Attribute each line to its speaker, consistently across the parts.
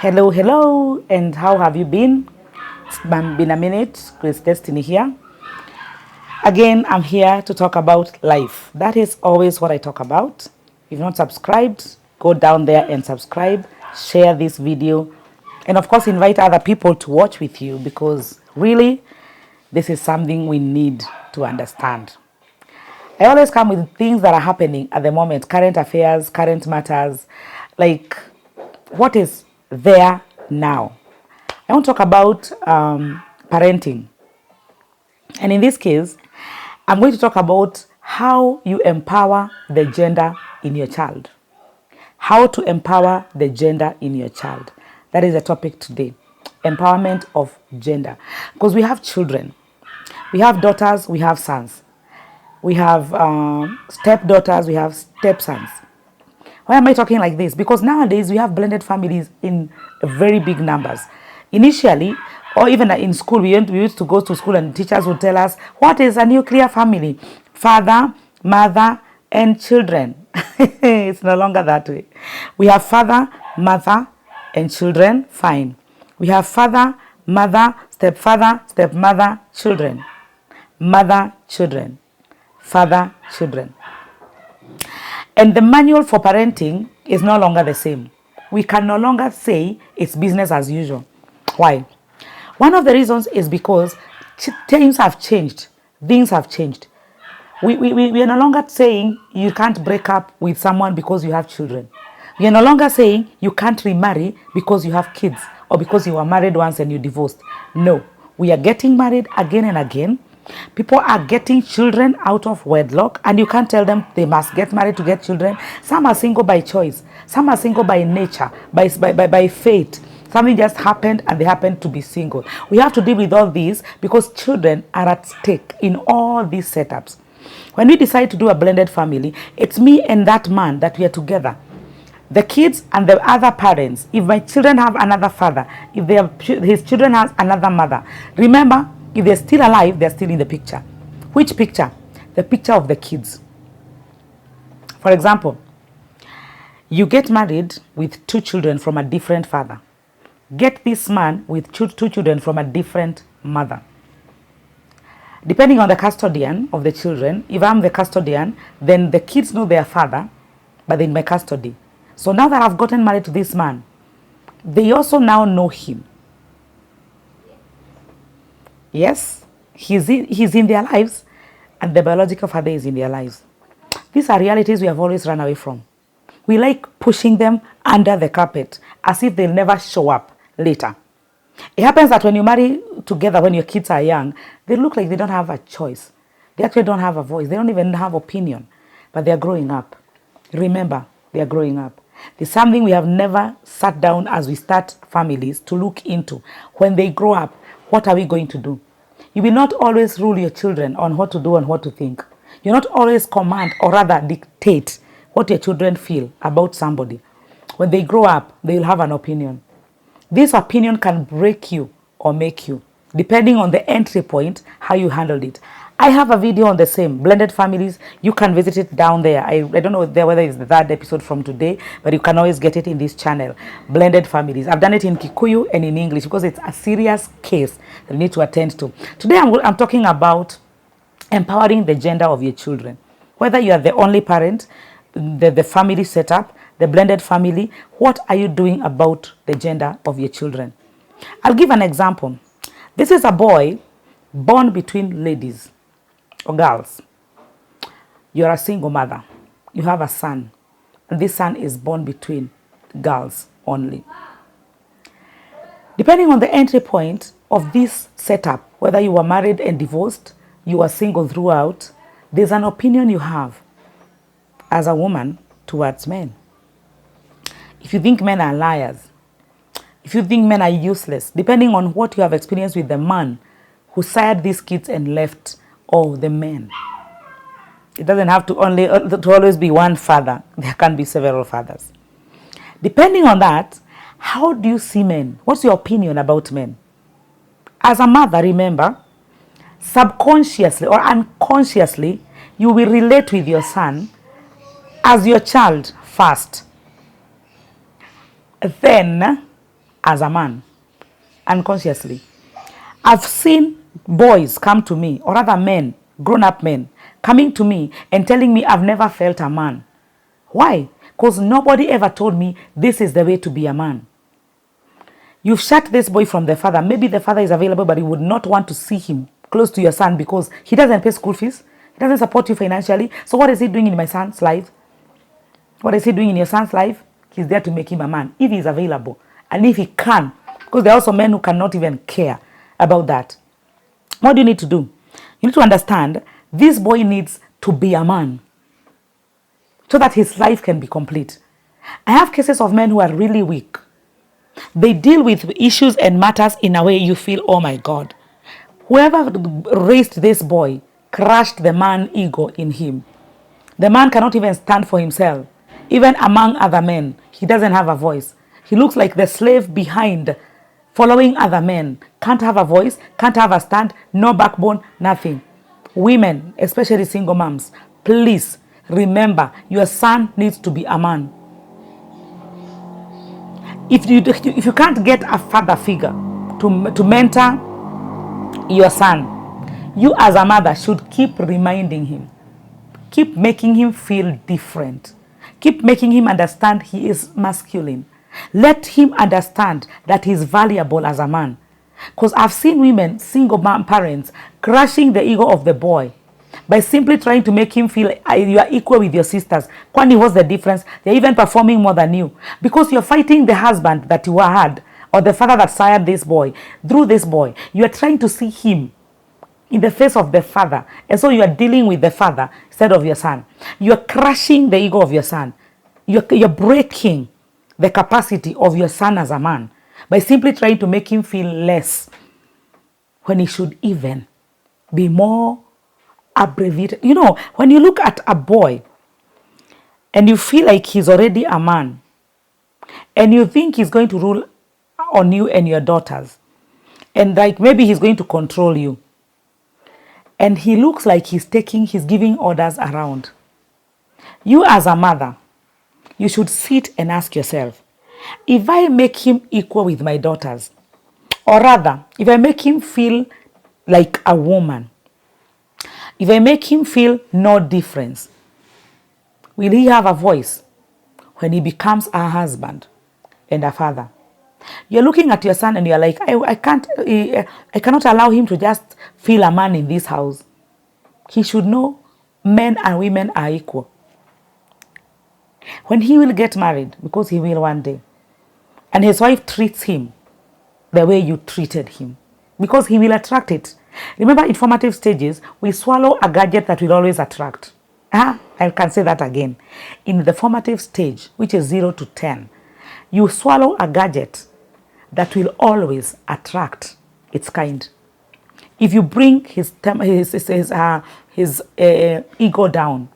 Speaker 1: Hello, hello, and how have you been? It's been a minute. Grace Destiny here. Again, I'm here to talk about life. That is always what I talk about. If you're not subscribed, go down there and subscribe, share this video, and of course, invite other people to watch with you because really, this is something we need to understand. I always come with things that are happening at the moment, current affairs, current matters, like what is there now. I want to talk about parenting. And in this case, I'm going to talk about how you empower the gender in your child. How to empower the gender in your child. That is the topic today. Empowerment of gender. Because we have children. We have daughters, we have sons. We have stepdaughters, we have stepsons. Why am I talking like this? Because nowadays we have blended families in very big numbers. Initially, or even in school, we used to go to school and teachers would tell us, what is a nuclear family? Father, mother, and children. It's no longer that way. We have father, mother, and children, fine. We have father, mother, stepfather, stepmother, children. Mother, children. Father, children. And the manual for parenting is no longer the same. We can no longer say it's business as usual. Why? One of the reasons is because times have changed. Things have changed. We are no longer saying you can't break up with someone because you have children. We are no longer saying you can't remarry because you have kids or because you were married once and you divorced. No. We are getting married again and again. People are getting children out of wedlock, and you can't tell them they must get married to get children. Some are single by choice. Some are single by nature, by fate. Something just happened and they happen to be single. We have to deal with all these because children are at stake in all these setups. When we decide to do a blended family, it's me and that man that we are together. The kids and the other parents, if my children have another father, if his children has another mother, remember, if they're still alive, they're still in the picture. Which picture? The picture of the kids. For example, you get married with 2 children from a different father. Get this man with 2 children from a different mother. Depending on the custodian of the children, if I'm the custodian, then the kids know their father, but in my custody. So now that I've gotten married to this man, they also now know him. Yes, he's in their lives, and the biological father is in their lives. These are realities we have always run away from. We like pushing them under the carpet as if they'll never show up later. It happens that when you marry together, when your kids are young, they look like they don't have a choice. They actually don't have a voice. They don't even have opinion, but they are growing up. Remember, they are growing up. There's something we have never sat down as we start families to look into. When they grow up, what are we going to do? You will not always rule your children on what to do and what to think. You not always command or rather dictate what your children feel about somebody. When they grow up, they will have an opinion. This opinion can break you or make you, depending on the entry point, how you handled it. I have a video on the same, blended families. You can visit it down there. I don't know whether it's the 3rd episode from today, but you can always get it in this channel, blended families. I've done it in Kikuyu and in English because it's a serious case that you need to attend to. Today I'm talking about empowering the gender of your children. Whether you are the only parent, the family setup, the blended family, what are you doing about the gender of your children? I'll give an example. This is a boy born between ladies or girls. You're a single mother. You have a son. And this son is born between girls only. Depending on the entry point of this setup, whether you were married and divorced, you are single throughout, there's an opinion you have as a woman towards men. If you think men are liars, if you think men are useless, depending on what you have experienced with the man who sired these kids and left all the men. It doesn't have to always be one father. There can be several fathers. Depending on that, how do you see men? What's your opinion about men? As a mother, remember, subconsciously or unconsciously, you will relate with your son as your child first. Then as a man, unconsciously. I've seen boys come to me, or rather men, grown-up men, coming to me and telling me I've never felt a man. Why? Because nobody ever told me this is the way to be a man. You've shut this boy from the father. Maybe the father is available, but you would not want to see him close to your son because he doesn't pay school fees. He doesn't support you financially. So what is he doing in my son's life? What is he doing in your son's life? He's there to make him a man, if he's available. And if he can, because there are also men who cannot even care about that. What do you need to do? You need to understand this boy needs to be a man so that his life can be complete. I have cases of men who are really weak. They deal with issues and matters in a way you feel, oh my God. Whoever raised this boy crushed the man ego in him. The man cannot even stand for himself. Even among other men, he doesn't have a voice. He looks like the slave behind, following other men. Can't have a voice, can't have a stand, no backbone, nothing. Women, especially single moms, please remember your son needs to be a man. If you can't get a father figure to mentor your son, you as a mother should keep reminding him. Keep making him feel different. Keep making him understand he is masculine. Let him understand that he's valuable as a man. Because I've seen women, single mom parents, crushing the ego of the boy by simply trying to make him feel you are equal with your sisters. Kwani, what's the difference? They're even performing more than you. Because you're fighting the husband that you had, or the father that sired this boy. Through this boy, you are trying to see him in the face of the father. And so you are dealing with the father instead of your son. You are crushing the ego of your son. You're breaking the capacity of your son as a man by simply trying to make him feel less when he should even be more abbreviated. You know, when you look at a boy and you feel like he's already a man and you think he's going to rule on you and your daughters, and like maybe he's going to control you, and he looks like he's giving orders around. You as a mother, you should sit and ask yourself, if I make him equal with my daughters, or rather, if I make him feel like a woman, if I make him feel no difference, will he have a voice when he becomes a husband and a father? You're looking at your son and you're like, I cannot allow him to just feel a man in this house. He should know men and women are equal. When he will get married, because he will one day, and his wife treats him the way you treated him, because he will attract it. Remember, in formative stages, we swallow a gadget that will always attract. I can say that again. In the formative stage, which is 0 to 10, you swallow a gadget that will always attract its kind. If you bring his ego down,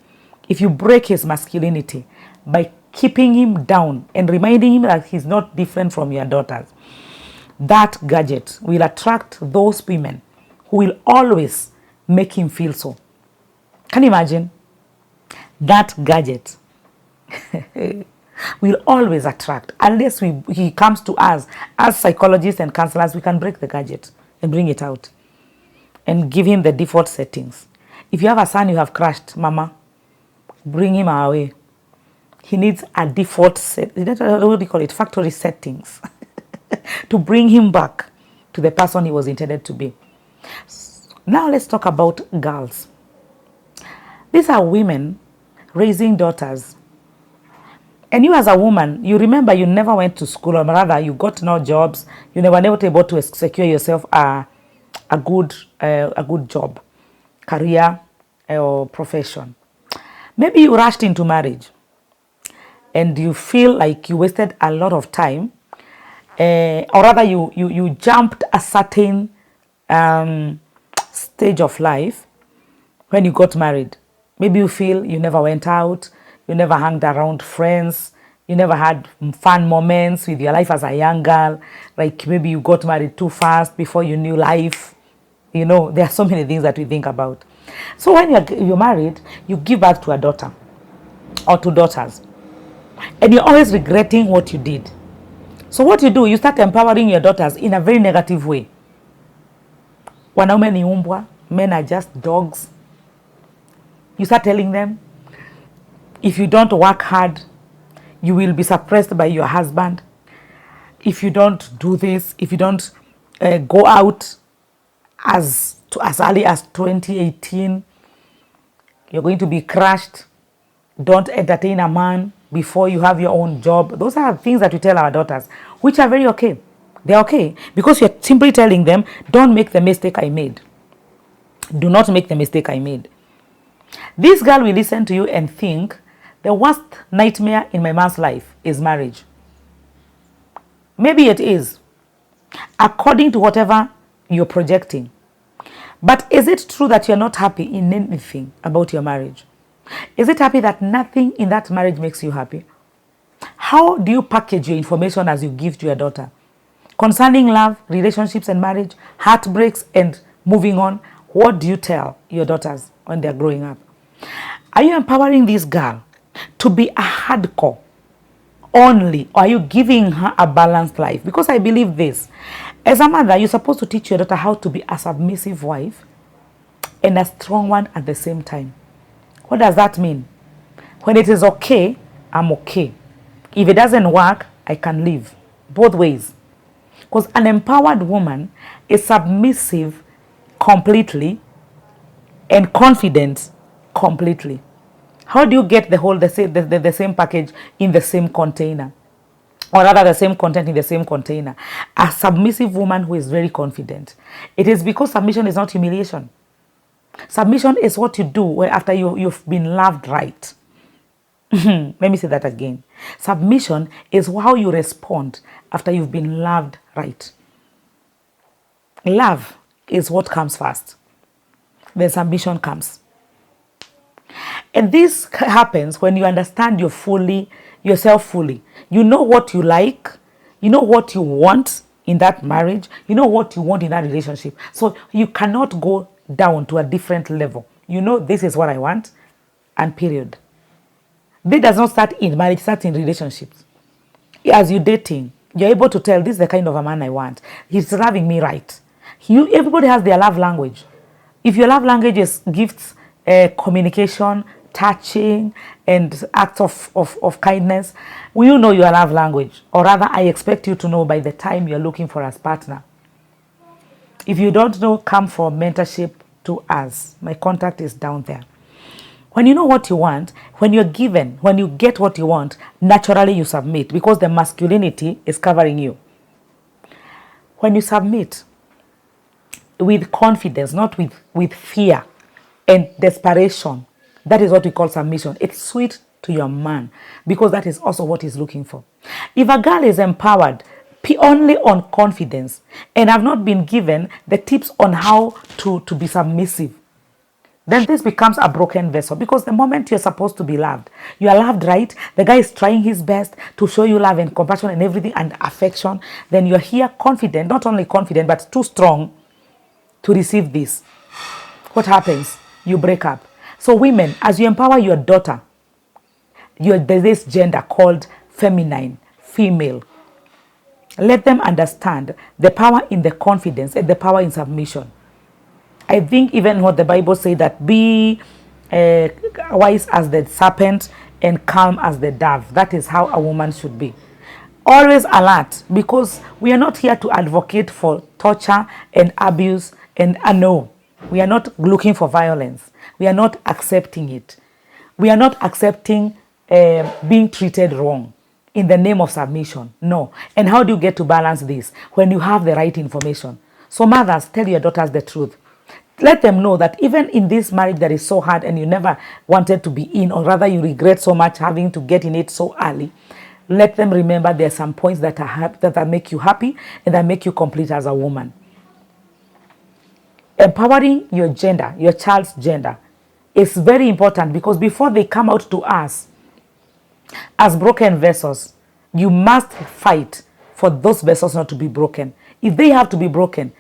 Speaker 1: if you break his masculinity by keeping him down and reminding him that he's not different from your daughters, that gadget will attract those women who will always make him feel so. Can you imagine? That gadget will always attract. Unless he comes to us as psychologists and counselors, we can break the gadget and bring it out and give him the default settings. If you have a son you have crushed, mama, bring him our way. He needs a default set. What do you call it? Factory settings to bring him back to the person he was intended to be. Now let's talk about girls. These are women raising daughters. And you as a woman, you remember you never went to school, or rather you got no jobs. You never able to secure yourself a good job, career, or profession. Maybe you rushed into marriage and you feel like you wasted a lot of time, or rather you jumped a certain stage of life when you got married. Maybe you feel you never went out, you never hung around friends, you never had fun moments with your life as a young girl. Like maybe you got married too fast before you knew life. You know, there are so many things that we think about. So when you're married, you give birth to a daughter or two daughters, and you're always regretting what you did. So what you do, you start empowering your daughters in a very negative way. Wanaume ni umbwa, men are just dogs. You start telling them, if you don't work hard, you will be suppressed by your husband. If you don't do this, if you don't go out as early as 2018, you're going to be crushed. Don't entertain a man before you have your own job. Those are things that we tell our daughters, which are very okay. They're okay because you're simply telling them, don't make the mistake I made. Do not make the mistake I made. This girl will listen to you and think, the worst nightmare in my man's life is marriage. Maybe it is, according to whatever you're projecting. But is it true that you're not happy in anything about your marriage? Is it happy that nothing in that marriage makes you happy? How do you package your information as you give to your daughter? Concerning love, relationships and marriage, heartbreaks and moving on, what do you tell your daughters when they're growing up? Are you empowering this girl to be a hardcore only, or are you giving her a balanced life? Because I believe this. As a mother, you're supposed to teach your daughter how to be a submissive wife and a strong one at the same time. What does that mean? When it is okay, I'm okay. If it doesn't work, I can leave. Both ways. Because an empowered woman is submissive completely and confident completely. How do you get the same package in the same container? Or rather the same content in the same container? A submissive woman who is very confident. It is because submission is not humiliation. Submission is what you do after you've been loved right. Let me say that again. Submission is how you respond after you've been loved right. Love is what comes first. Then submission comes. And this happens when you understand yourself fully. You know what you like. You know what you want in that marriage. You know what you want in that relationship. So you cannot go down to a different level. You know, this is what I want, and period. This does not start in marriage, it starts in relationships. As you're dating, you're able to tell, this is the kind of a man I want. He's loving me right. Everybody has their love language. If your love language is gifts, communication, touching, and acts of kindness, will you know your love language? Or rather, I expect you to know by the time you're looking for a partner. If you don't know, come for mentorship to us. My contact is down there. When you know what you want, when you get what you want, naturally you submit because the masculinity is covering you. When you submit with confidence, not with fear and desperation, that is what we call submission. It's sweet to your man because that is also what he's looking for. If a girl is empowered only on confidence and have not been given the tips on how to be submissive, then this becomes a broken vessel because the moment you're supposed to be loved, you are loved right, the guy is trying his best to show you love and compassion and everything and affection, then you're here confident, not only confident, but too strong to receive this. What happens? You break up. So women, as you empower your daughter, there's this gender called feminine, female. Let them understand the power in the confidence and the power in submission. I think even what the Bible says that be wise as the serpent and calm as the dove. That is how a woman should be. Always alert, because we are not here to advocate for torture and abuse and no. We are not looking for violence. We are not accepting it. We are not accepting being treated wrong in the name of submission. No. And how do you get to balance this? When you have the right information. So mothers, tell your daughters the truth. Let them know that even in this marriage that is so hard and you never wanted to be in, or rather you regret so much having to get in it so early, let them remember there are some points that make you happy and that make you complete as a woman. Empowering your gender, your child's gender, is very important because before they come out to us as broken vessels, you must fight for those vessels not to be broken. If they have to be broken,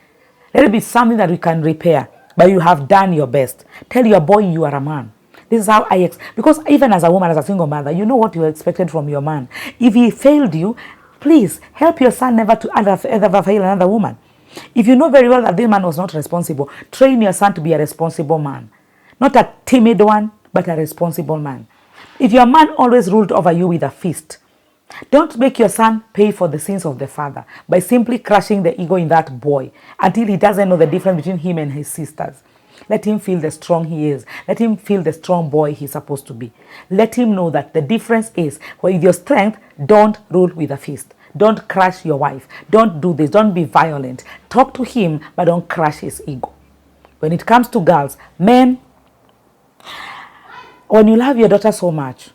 Speaker 1: let it be something that we can repair, but you have done your best. Tell your boy you are a man. This is how because even as a woman, as a single mother, you know what you expected from your man. If he failed you, Please help your son never to ever fail another woman. If you know very well that this man was not responsible, train your son to be a responsible man. Not a timid one, but a responsible man. If your man always ruled over you with a fist, don't make your son pay for the sins of the father by simply crushing the ego in that boy until he doesn't know the difference between him and his sisters. Let him feel the strong he is. Let him feel the strong boy he's supposed to be. Let him know that the difference is, with your strength, don't rule with a fist. Don't crush your wife. Don't do this. Don't be violent. Talk to him, but don't crush his ego. When it comes to girls, men, when you love your daughter so much,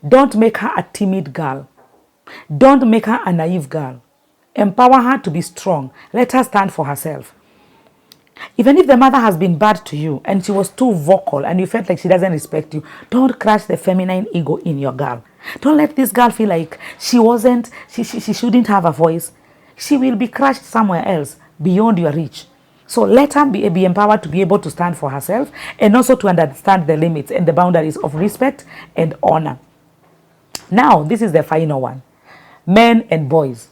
Speaker 1: don't make her a timid girl. Don't make her a naive girl. Empower her to be strong. Let her stand for herself. Even if the mother has been bad to you and she was too vocal and you felt like she doesn't respect you, don't crush the feminine ego in your girl. Don't let this girl feel like she shouldn't have a voice. She will be crushed somewhere else beyond your reach. So let her be empowered to be able to stand for herself and also to understand the limits and the boundaries of respect and honor. Now, this is the final one. Men and boys.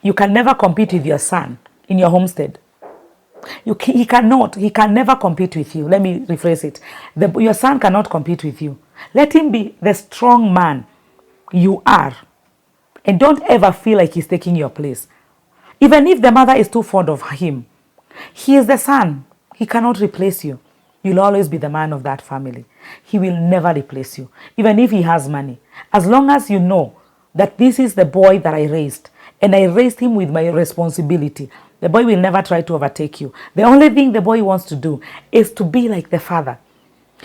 Speaker 1: You can never compete with your son in your homestead. He can never compete with you. Let me rephrase it. Your son cannot compete with you. Let him be the strong man you are. And don't ever feel like he's taking your place. Even if the mother is too fond of him, he is the son. He cannot replace you. You'll always be the man of that family. He will never replace you, even if he has money. As long as you know that this is the boy that I raised, and I raised him with my responsibility, the boy will never try to overtake you. The only thing the boy wants to do is to be like the father.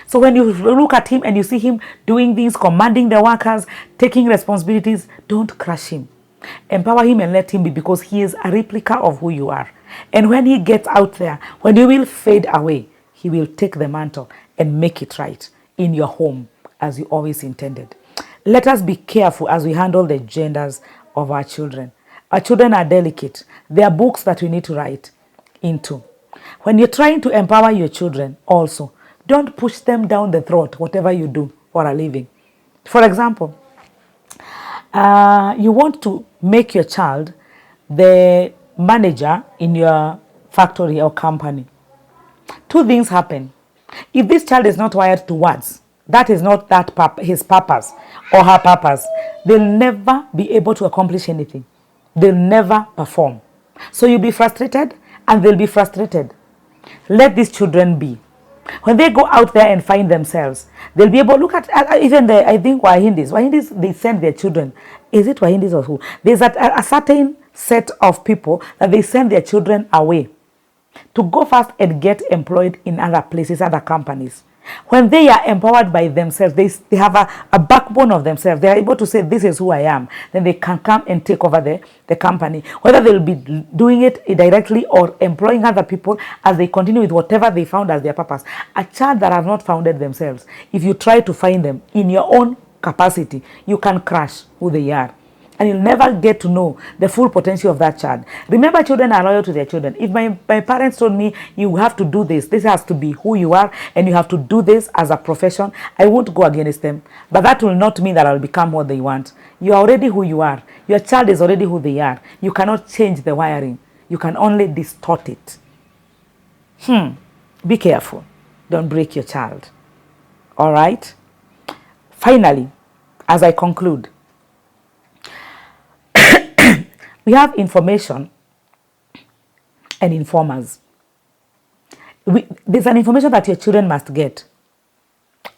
Speaker 1: So when you look at him and you see him doing things, commanding the workers, taking responsibilities, don't crush him. Empower him and let him be, because he is a replica of who you are. And when he gets out there, when you will fade away, he will take the mantle and make it right in your home as you always intended. Let us be careful as we handle the genders of our children. Our children are delicate. They are books that we need to write into. When you're trying to empower your children also, don't push them down the throat, whatever you do for a living. For example, you want to make your child the manager in your factory or company. Two things happen. If this child is not wired to words, that is not his purpose or her purpose, they'll never be able to accomplish anything. They'll never perform. So you'll be frustrated and they'll be frustrated. Let these children be. When they go out there and find themselves, they'll be able to look at even I think Wahindis, they send their children. Is it Wahindis or who? There's a certain set of people that they send their children away to go first and get employed in other places, other companies. When they are empowered by themselves, they have a backbone of themselves. They are able to say, this is who I am. Then they can come and take over the company. Whether they'll be doing it directly or employing other people as they continue with whatever they found as their purpose. A child that have not founded themselves, if you try to find them in your own capacity, you can crush who they are. And you'll never get to know the full potential of that child. Remember, children are loyal to their children. If my parents told me, you have to do this has to be who you are, and you have to do this as a profession, I won't go against them. But that will not mean that I'll become what they want. You are already who you are. Your child is already who they are. You cannot change the wiring. You can only distort it. Be careful. Don't break your child. All right? Finally, as I conclude, we have information and informers. There's an information that your children must get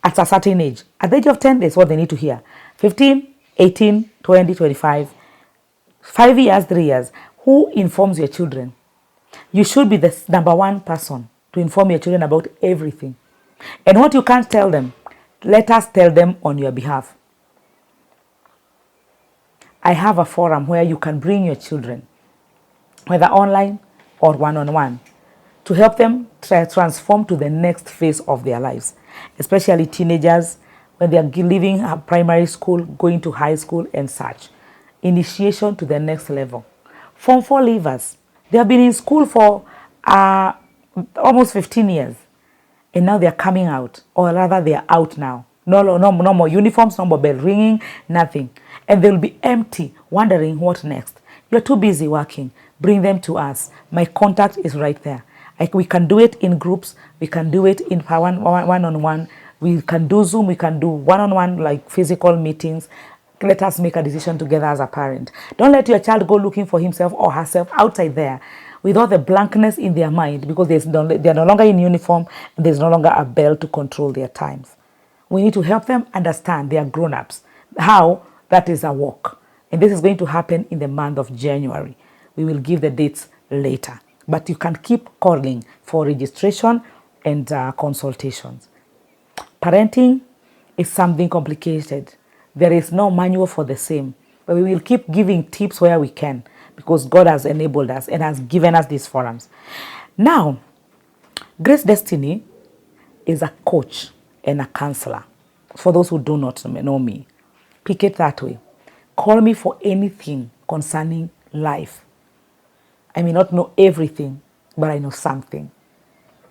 Speaker 1: at a certain age. At the age of 10, that's what they need to hear. 15, 18, 20, 25, 5 years, 3 years. Who informs your children? You should be the number one person to inform your children about everything. And what you can't tell them, let us tell them on your behalf. I have a forum where you can bring your children, whether online or one-on-one, to help them transform to the next phase of their lives, especially teenagers when they are leaving primary school, going to high school and such. Initiation to the next level. Form 4 leavers, they have been in school for almost 15 years, and now they are coming out, or rather they are out now. No more uniforms, no more bell ringing, nothing. And they'll be empty, wondering what next. You're too busy working. Bring them to us. My contact is right there. We can do it in groups. We can do it in one-on-one. We can do Zoom. We can do one-on-one, like physical meetings. Let us make a decision together as a parent. Don't let your child go looking for himself or herself outside there with all the blankness in their mind, because they're no longer in uniform and there's no longer a bell to control their times. We need to help them understand, they are grown-ups, how that is a walk. And this is going to happen in the month of January. We will give the dates later. But you can keep calling for registration and consultations. Parenting is something complicated. There is no manual for the same. But we will keep giving tips where we can, because God has enabled us and has given us these forums. Now, Grace Destiny is a coach and a counselor. For those who do not know me, pick it that way. Call me for anything concerning life. I may not know everything, but I know something.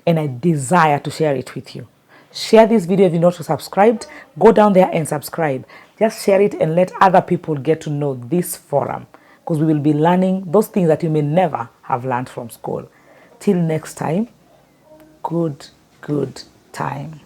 Speaker 1: And I desire to share it with you. Share this video if you're not subscribed. Go down there and subscribe. Just share it and let other people get to know this forum, because we will be learning those things that you may never have learned from school. Till next time, good time.